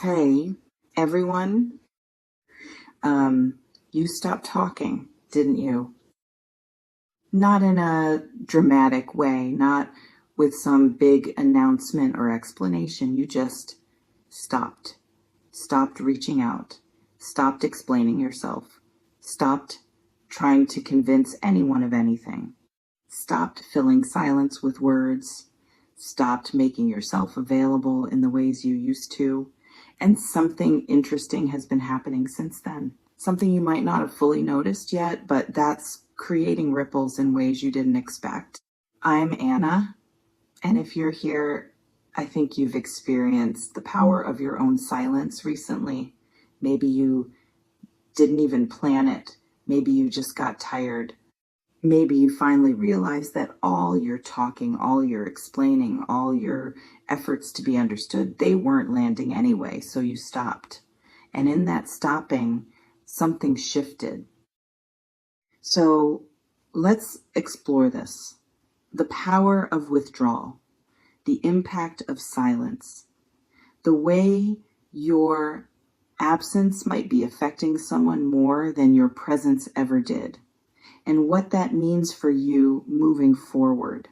Hey, everyone, you stopped talking, didn't you? Not in a dramatic way, not with some big announcement or explanation. You just stopped. Stopped reaching out. Stopped explaining yourself. Stopped trying to convince anyone of anything. Stopped filling silence with words. Stopped making yourself available in the ways you used to. And something interesting has been happening since then. Something you might not have fully noticed yet, but that's creating ripples in ways you didn't expect. I'm Anna, and if you're here, I think you've experienced the power of your own silence recently. Maybe you didn't even plan it. Maybe you just got tired. Maybe you finally realized that all your talking, all your explaining, all your efforts to be understood, they weren't landing anyway, so you stopped. And in that stopping, something shifted. So let's explore this. The power of withdrawal, the impact of silence, the way your absence might be affecting someone more than your presence ever did, and what that means for you moving forward.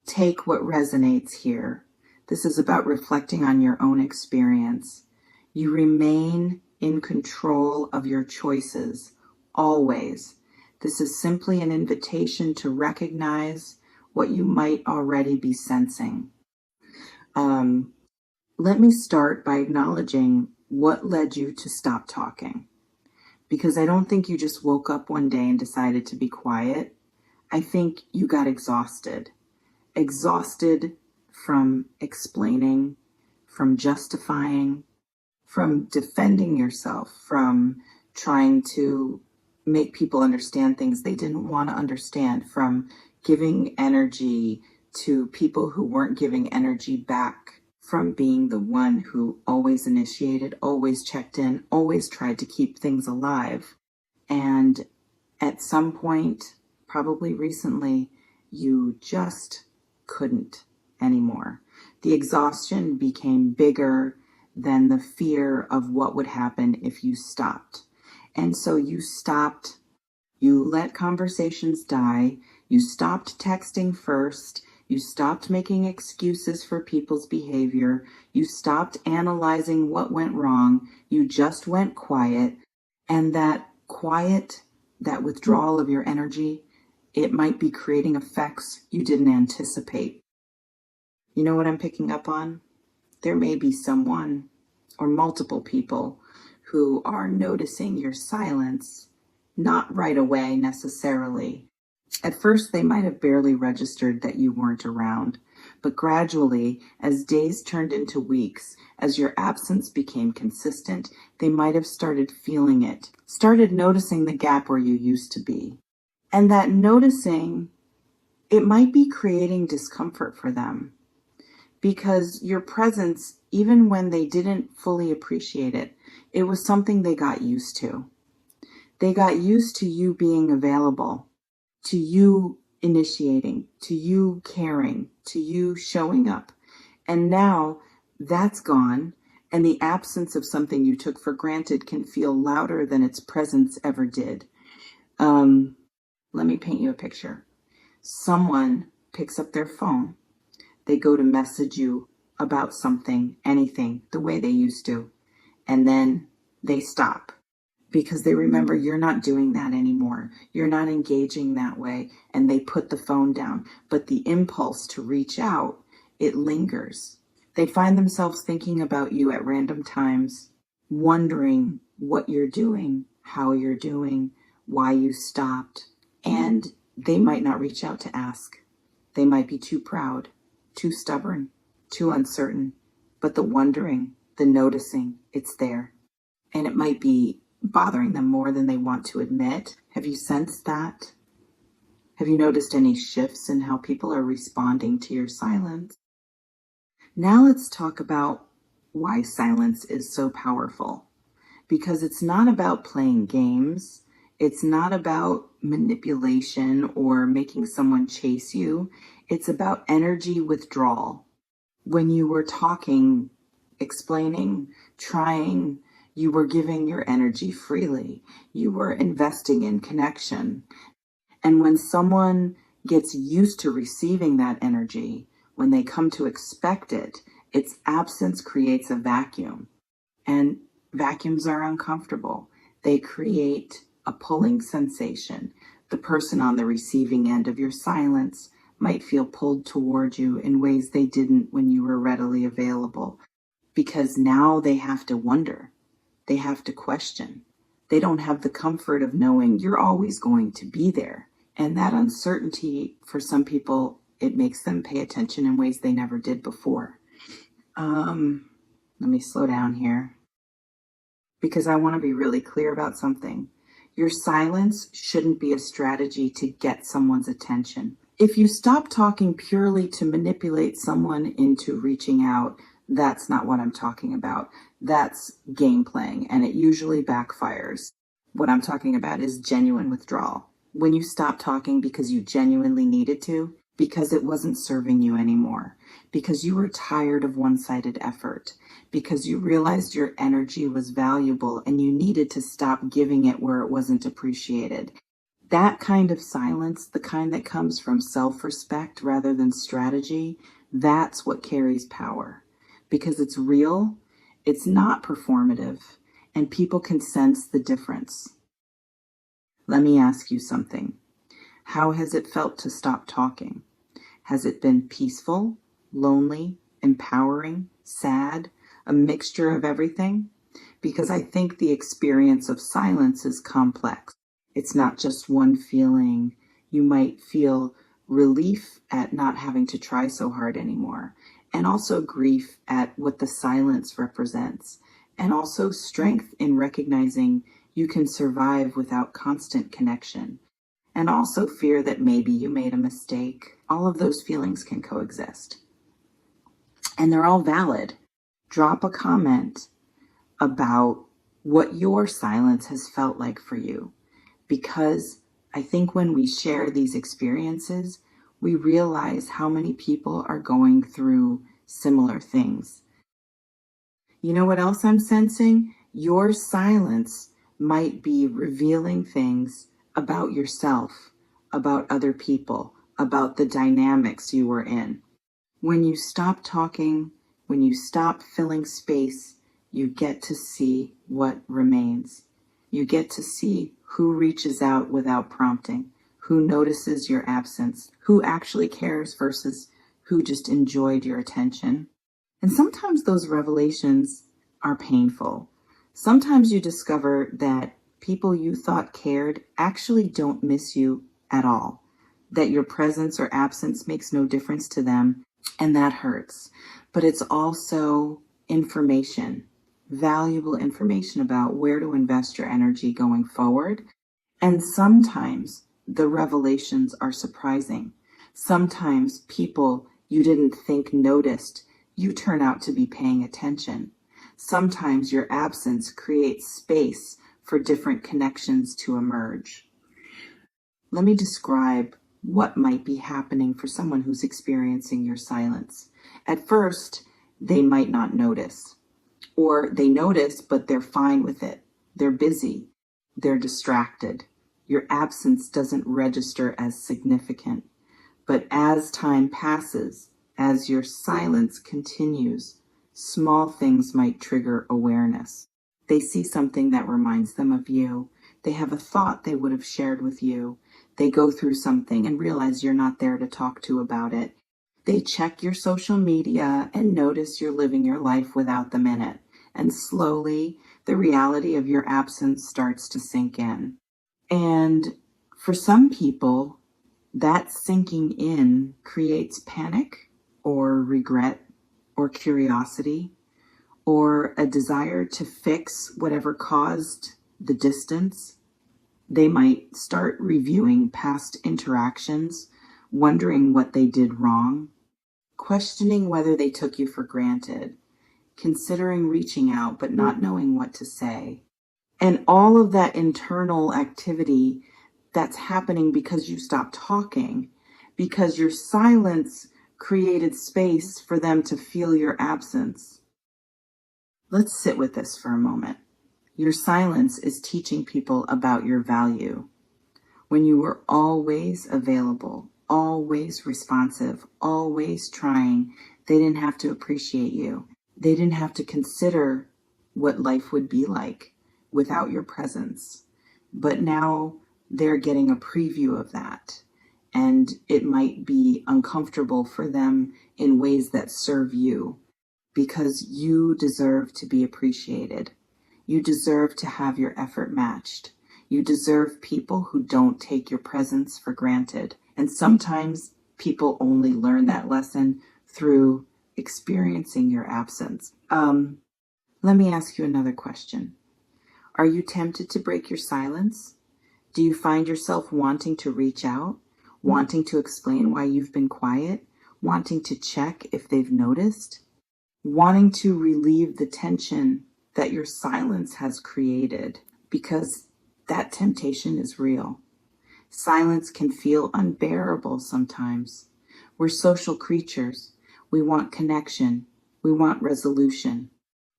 Take what resonates here. This is about reflecting on your own experience. You remain in control of your choices, always. This is simply an invitation to recognize what you might already be sensing. Let me start by acknowledging what led you to stop talking. Because I don't think you just woke up one day and decided to be quiet. I think you got exhausted. Exhausted from explaining, from justifying, from defending yourself, from trying to make people understand things they didn't want to understand, from giving energy to people who weren't giving energy back, from being the one who always initiated, always checked in, always tried to keep things alive. And at some point, probably recently, you just couldn't anymore. The exhaustion became bigger than the fear of what would happen if you stopped. And so you stopped, you let conversations die, you stopped texting first, you stopped making excuses for people's behavior, you stopped analyzing what went wrong, you just went quiet, and that quiet, that withdrawal of your energy, it might be creating effects you didn't anticipate. You know what I'm picking up on? There may be someone or multiple people who are noticing your silence, not right away necessarily. At first, they might have barely registered that you weren't around, but gradually, as days turned into weeks, as your absence became consistent, they might have started feeling it, started noticing the gap where you used to be. And that noticing, it might be creating discomfort for them, because your presence, even when they didn't fully appreciate it, it was something they got used to. They got used to you being available, to you initiating, to you caring, to you showing up. And now that's gone, and the absence of something you took for granted can feel louder than its presence ever did. Let me paint you a picture. Someone picks up their phone. They go to message you about something, anything, the way they used to, and then they stop because they remember you're not doing that anymore. You're not engaging that way, and they put the phone down. But the impulse to reach out, it lingers. They find themselves thinking about you at random times, wondering what you're doing, how you're doing, why you stopped, and they might not reach out to ask. They might be too proud, too stubborn, too uncertain, but the wondering, the noticing, it's there. And it might be bothering them more than they want to admit. Have you sensed that? Have you noticed any shifts in how people are responding to your silence? Now let's talk about why silence is so powerful. Because it's not about playing games. It's not about manipulation or making someone chase you. It's about energy withdrawal. When you were talking, explaining, trying. You were giving your energy freely. You were investing in connection. And when someone gets used to receiving that energy, when they come to expect it, its absence creates a vacuum. And vacuums are uncomfortable. They create a pulling sensation. The person on the receiving end of your silence might feel pulled toward you in ways they didn't when you were readily available, because now they have to wonder. They have to question. They don't have the comfort of knowing you're always going to be there. And that uncertainty, for some people, it makes them pay attention in ways they never did before. Let me slow down here, because I want to be really clear about something. Your silence shouldn't be a strategy to get someone's attention. If you stop talking purely to manipulate someone into reaching out, that's not what I'm talking about. That's game playing, and it usually backfires. What I'm talking about is genuine withdrawal. When you stop talking because you genuinely needed to, because it wasn't serving you anymore, because you were tired of one-sided effort, because you realized your energy was valuable and you needed to stop giving it where it wasn't appreciated. That kind of silence, the kind that comes from self-respect rather than strategy, that's what carries power. Because it's real, it's not performative, and people can sense the difference. Let me ask you something. How has it felt to stop talking? Has it been peaceful, lonely, empowering, sad, a mixture of everything? Because I think the experience of silence is complex. It's not just one feeling. You might feel relief at not having to try so hard anymore, and also grief at what the silence represents, and also strength in recognizing you can survive without constant connection, and also fear that maybe you made a mistake. All of those feelings can coexist, and they're all valid. Drop a comment about what your silence has felt like for you, because I think when we share these experiences, we realize how many people are going through similar things. You know what else I'm sensing? Your silence might be revealing things about yourself, about other people, about the dynamics you were in. When you stop talking, when you stop filling space, you get to see what remains. You get to see who reaches out without prompting, who notices your absence, who actually cares versus who just enjoyed your attention. And sometimes those revelations are painful. Sometimes you discover that people you thought cared actually don't miss you at all, that your presence or absence makes no difference to them, and that hurts. But it's also information, valuable information about where to invest your energy going forward. And sometimes the revelations are surprising. Sometimes people you didn't think noticed, you turn out to be paying attention. Sometimes your absence creates space for different connections to emerge. Let me describe what might be happening for someone who's experiencing your silence. At first, they might not notice, or they notice, but they're fine with it. They're busy. They're distracted. Your absence doesn't register as significant. But as time passes, as your silence continues, small things might trigger awareness. They see something that reminds them of you. They have a thought they would have shared with you. They go through something and realize you're not there to talk to about it. They check your social media and notice you're living your life without them in it. And slowly, the reality of your absence starts to sink in. And for some people, that sinking in creates panic or regret or curiosity or a desire to fix whatever caused the distance. They might start reviewing past interactions, wondering what they did wrong, questioning whether they took you for granted, considering reaching out but not knowing what to say. And all of that internal activity that's happening because you stopped talking, because your silence created space for them to feel your absence. Let's sit with this for a moment. Your silence is teaching people about your value. When you were always available, always responsive, always trying, they didn't have to appreciate you. They didn't have to consider what life would be like without your presence. But now they're getting a preview of that. And it might be uncomfortable for them in ways that serve you, because you deserve to be appreciated. You deserve to have your effort matched. You deserve people who don't take your presence for granted. And sometimes people only learn that lesson through experiencing your absence. Let me ask you another question. Are you tempted to break your silence? Do you find yourself wanting to reach out, wanting to explain why you've been quiet, wanting to check if they've noticed, wanting to relieve the tension that your silence has created? Because that temptation is real. Silence can feel unbearable sometimes. We're social creatures. We want connection. We want resolution.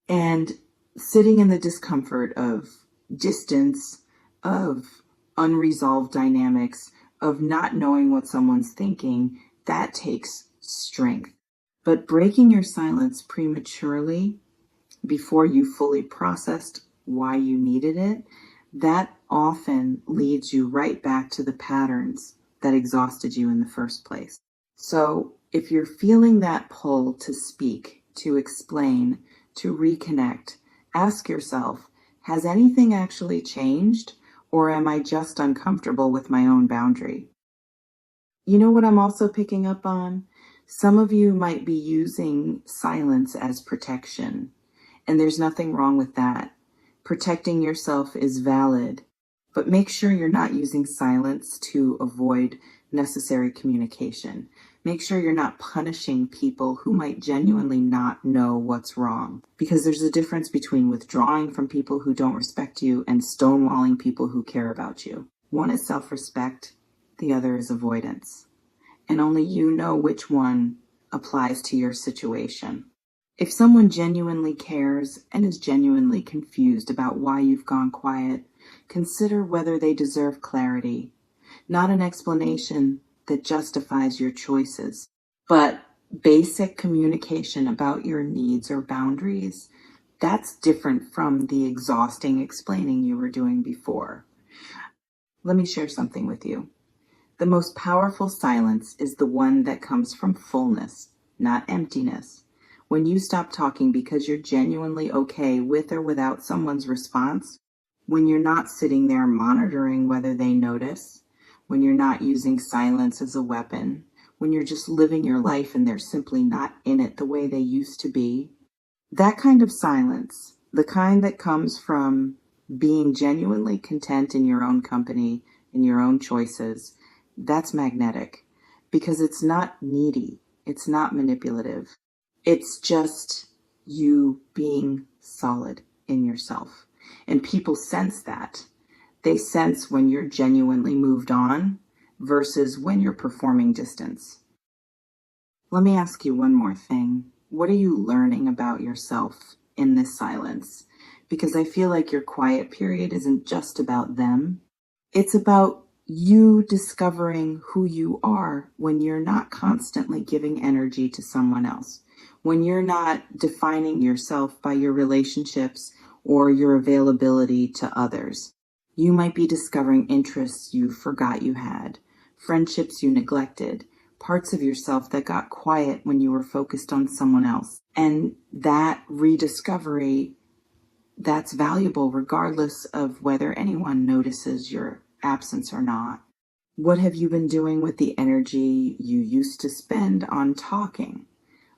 And sitting in the discomfort of distance, of unresolved dynamics, of not knowing what someone's thinking, that takes strength. But breaking your silence prematurely, before you fully processed why you needed it, that often leads you right back to the patterns that exhausted you in the first place. So if you're feeling that pull to speak, to explain, to reconnect, ask yourself, has anything actually changed, or am I just uncomfortable with my own boundary? You know what I'm also picking up on? Some of you might be using silence as protection, and there's nothing wrong with that. Protecting yourself is valid, but make sure you're not using silence to avoid necessary communication. Make sure you're not punishing people who might genuinely not know what's wrong, because there's a difference between withdrawing from people who don't respect you and stonewalling people who care about you. One is self-respect, the other is avoidance. And only you know which one applies to your situation. If someone genuinely cares and is genuinely confused about why you've gone quiet, consider whether they deserve clarity, not an explanation that justifies your choices, but basic communication about your needs or boundaries. That's different from the exhausting explaining you were doing before. Let me share something with you. The most powerful silence is the one that comes from fullness, not emptiness. When you stop talking because you're genuinely okay with or without someone's response, when you're not sitting there monitoring whether they notice, when you're not using silence as a weapon, when you're just living your life and they're simply not in it the way they used to be, that kind of silence, the kind that comes from being genuinely content in your own company, in your own choices, that's magnetic, because it's not needy, it's not manipulative. It's just you being solid in yourself. And people sense that. They sense when you're genuinely moved on versus when you're performing distance. Let me ask you one more thing. What are you learning about yourself in this silence? Because I feel like your quiet period isn't just about them. It's about you discovering who you are when you're not constantly giving energy to someone else, when you're not defining yourself by your relationships or your availability to others. You might be discovering interests you forgot you had, friendships you neglected, parts of yourself that got quiet when you were focused on someone else. And that rediscovery, that's valuable regardless of whether anyone notices your absence or not. What have you been doing with the energy you used to spend on talking,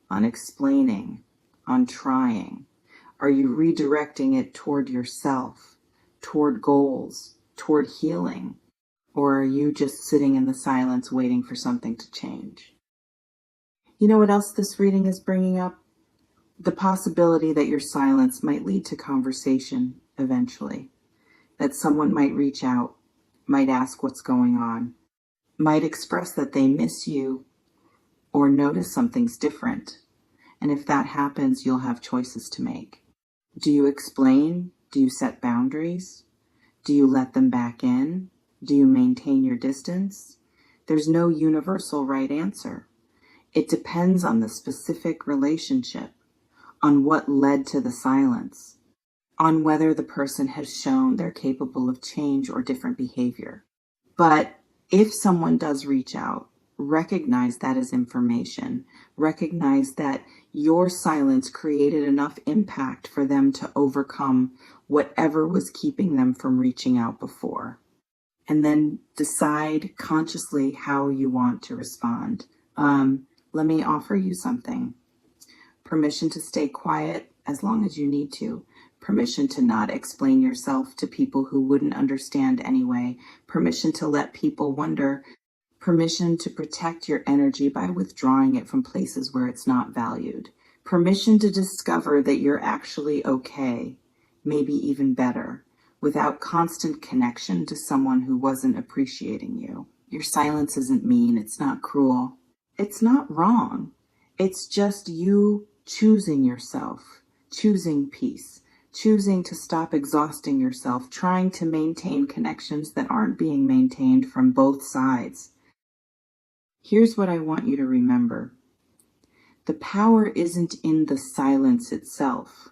on explaining, on trying? Are you redirecting it toward yourself, toward goals, toward healing? Or are you just sitting in the silence waiting for something to change? You know what else this reading is bringing up? The possibility that your silence might lead to conversation eventually, that someone might reach out, might ask what's going on, might express that they miss you or notice something's different. And if that happens, you'll have choices to make. Do you explain? Do you set boundaries? Do you let them back in? Do you maintain your distance? There's no universal right answer. It depends on the specific relationship, on what led to the silence, on whether the person has shown they're capable of change or different behavior. But if someone does reach out, recognize that as information. Recognize that your silence created enough impact for them to overcome whatever was keeping them from reaching out before. And then decide consciously how you want to respond. Let me offer you something. Permission to stay quiet as long as you need to. Permission to not explain yourself to people who wouldn't understand anyway. Permission to let people wonder. Permission to protect your energy by withdrawing it from places where it's not valued. Permission to discover that you're actually okay, maybe even better, without constant connection to someone who wasn't appreciating you. Your silence isn't mean, it's not cruel. It's not wrong. It's just you choosing yourself, choosing peace, choosing to stop exhausting yourself, trying to maintain connections that aren't being maintained from both sides. Here's what I want you to remember. The power isn't in the silence itself.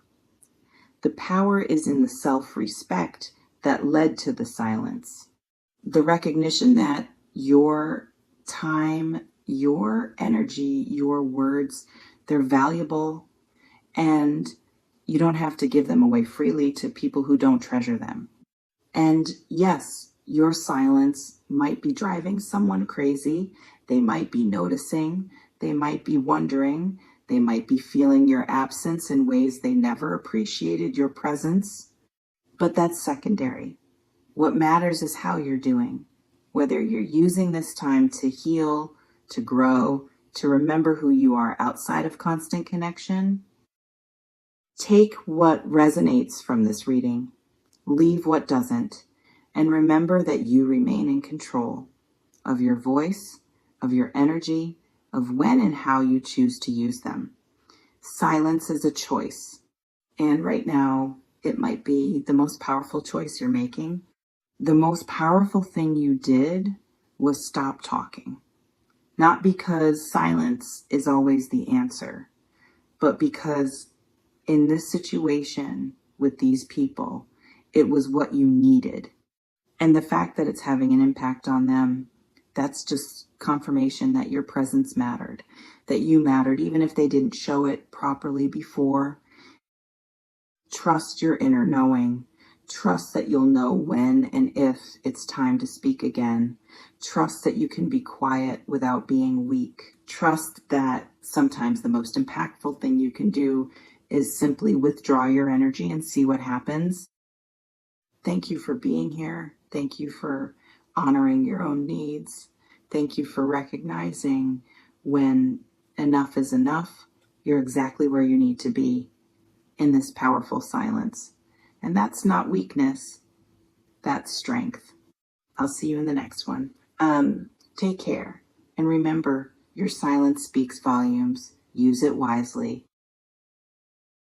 The power is in the self-respect that led to the silence. The recognition that your time, your energy, your words, they're valuable, and you don't have to give them away freely to people who don't treasure them. And yes, your silence might be driving someone crazy. They might be noticing. They might be wondering. They might be feeling your absence in ways they never appreciated your presence. But that's secondary. What matters is how you're doing. Whether you're using this time to heal, to grow, to remember who you are outside of constant connection. Take what resonates from this reading, leave what doesn't, and remember that you remain in control of your voice, of your energy, of when and how you choose to use them. Silence is a choice, and right now it might be the most powerful choice you're making. The most powerful thing you did was stop talking. Not because silence is always the answer, but because in this situation with these people, it was what you needed. And the fact that it's having an impact on them, that's just confirmation that your presence mattered, that you mattered, even if they didn't show it properly before. Trust your inner knowing. Trust that you'll know when and if it's time to speak again. Trust that you can be quiet without being weak. Trust that sometimes the most impactful thing you can do is simply withdraw your energy and see what happens. Thank you for being here. Thank you for honoring your own needs. Thank you for recognizing when enough is enough. You're exactly where you need to be in this powerful silence. And that's not weakness, that's strength. I'll see you in the next one. Take care. And remember, your silence speaks volumes. Use it wisely.